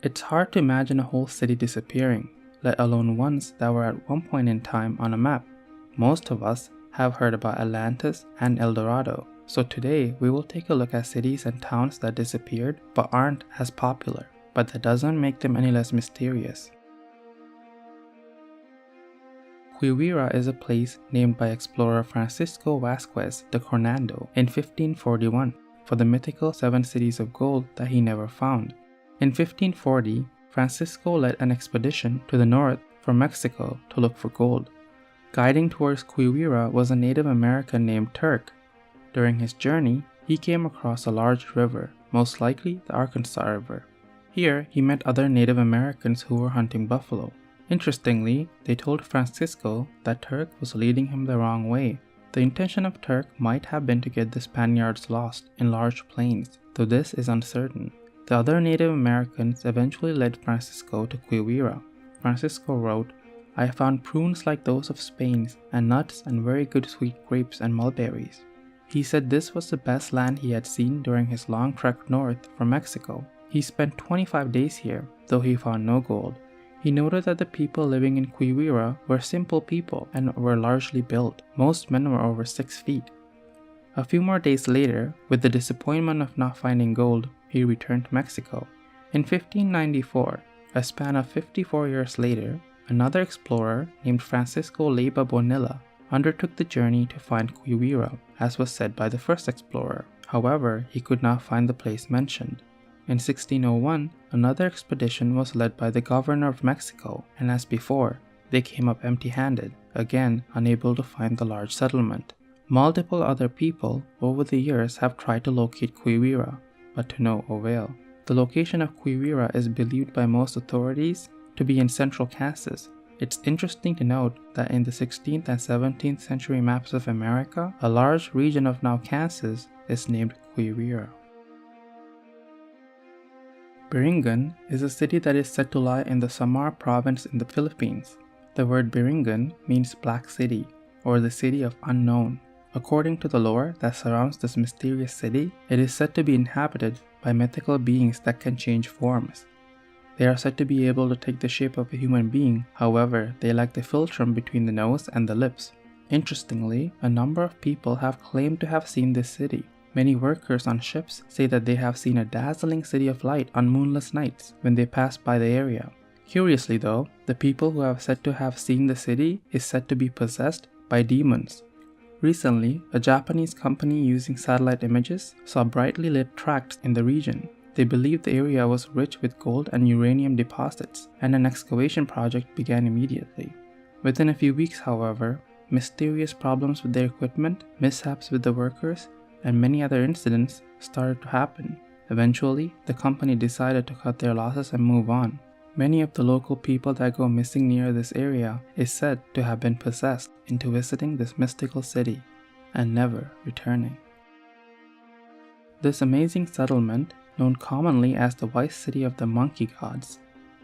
It's hard to imagine a whole city disappearing, let alone ones that were at one point in time on a map. Most of us have heard about Atlantis and El Dorado, so today we will take a look at cities and towns that disappeared but aren't as popular, but that doesn't make them any less mysterious. Quivira is a place named by explorer Francisco Vásquez de Coronado in 1541 for the mythical 7 cities of gold that he never found. In 1540, Francisco led an expedition to the north from Mexico to look for gold. Guiding towards Quivira was a Native American named Turk. During his journey, he came across a large river, most likely the Arkansas River. Here, he met other Native Americans who were hunting buffalo. Interestingly, they told Francisco that Turk was leading him the wrong way. The intention of Turk might have been to get the Spaniards lost in large plains, though this is uncertain. The other Native Americans eventually led Francisco to Quivira. Francisco wrote, "I found prunes like those of Spain, and nuts and very good sweet grapes and mulberries." He said this was the best land he had seen during his long trek north from Mexico. He spent 25 days here, though he found no gold. He noted that the people living in Quivira were simple people and were largely built. Most men were over 6 feet. A few more days later, with the disappointment of not finding gold, he returned to Mexico. In 1594, a span of 54 years later, another explorer named Francisco Leiva Bonilla undertook the journey to find Quivira, as was said by the first explorer. However, he could not find the place mentioned. In 1601, another expedition was led by the governor of Mexico, and as before, they came up empty-handed, again unable to find the large settlement. Multiple other people over the years have tried to locate Quivira, but to no avail. The location of Quivira is believed by most authorities to be in central Kansas. It's interesting to note that in the 16th and 17th century maps of America, a large region of now Kansas is named Quivira. Biringan is a city that is said to lie in the Samar province in the Philippines. The word Biringan means Black City, or the City of Unknown. According to the lore that surrounds this mysterious city, it is said to be inhabited by mythical beings that can change forms. They are said to be able to take the shape of a human being, however, they lack the philtrum between the nose and the lips. Interestingly, a number of people have claimed to have seen this city. Many workers on ships say that they have seen a dazzling city of light on moonless nights when they pass by the area. Curiously though, the people who have said to have seen the city is said to be possessed by demons. Recently, a Japanese company using satellite images saw brightly lit tracts in the region. They believed the area was rich with gold and uranium deposits, and an excavation project began immediately. Within a few weeks, however, mysterious problems with their equipment, mishaps with the workers, and many other incidents started to happen. Eventually, the company decided to cut their losses and move on. Many of the local people that go missing near this area is said to have been possessed into visiting this mystical city and never returning. This amazing settlement, known commonly as the White City of the Monkey Gods,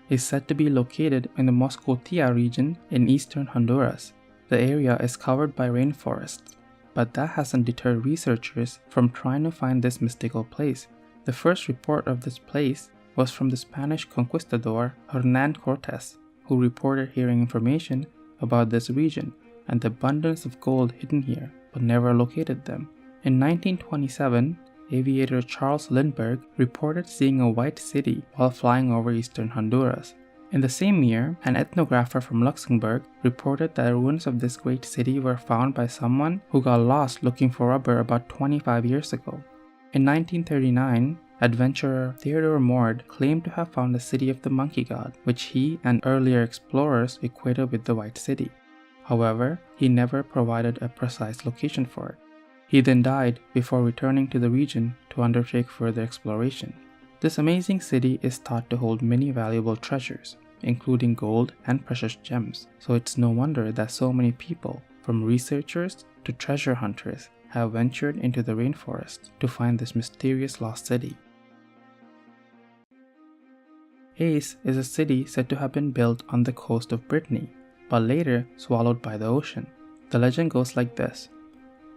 is said to be located in the Mosquitia region in eastern Honduras. The area is covered by rainforests, but that hasn't deterred researchers from trying to find this mystical place. The first report of this place was from the Spanish conquistador Hernán Cortés, who reported hearing information about this region and the abundance of gold hidden here, but never located them. In 1927, aviator Charles Lindbergh reported seeing a white city while flying over eastern Honduras. In the same year, an ethnographer from Luxembourg reported that the ruins of this great city were found by someone who got lost looking for rubber about 25 years ago. In 1939, adventurer Theodore Mord claimed to have found the city of the monkey god, which he and earlier explorers equated with the White City. However, he never provided a precise location for it. He then died before returning to the region to undertake further exploration. This amazing city is thought to hold many valuable treasures, including gold and precious gems, so it's no wonder that so many people, from researchers to treasure hunters, have ventured into the rainforest to find this mysterious lost city. Ace is a city said to have been built on the coast of Brittany, but later swallowed by the ocean. The legend goes like this.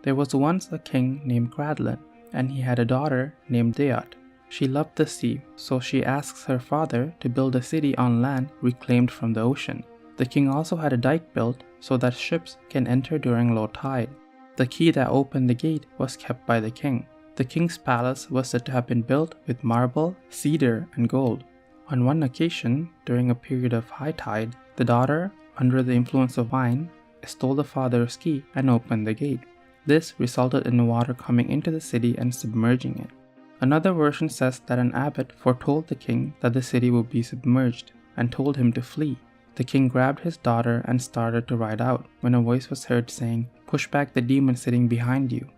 There was once a king named Gradlin, and he had a daughter named Deot. She loved the sea, so she asks her father to build a city on land reclaimed from the ocean. The king also had a dike built so that ships can enter during low tide. The key that opened the gate was kept by the king. The king's palace was said to have been built with marble, cedar, and gold. On one occasion, during a period of high tide, the daughter, under the influence of wine, stole the father's key and opened the gate. This resulted in the water coming into the city and submerging it. Another version says that an abbot foretold the king that the city would be submerged and told him to flee. The king grabbed his daughter and started to ride out when a voice was heard saying, "Push back the demon sitting behind you."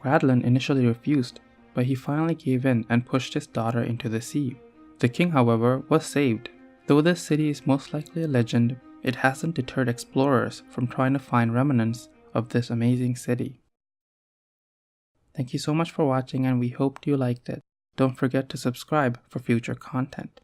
Radlin initially refused, but he finally gave in and pushed his daughter into the sea. The king, however, was saved. Though this city is most likely a legend, it hasn't deterred explorers from trying to find remnants of this amazing city. Thank you so much for watching, and we hope you liked it. Don't forget to subscribe for future content.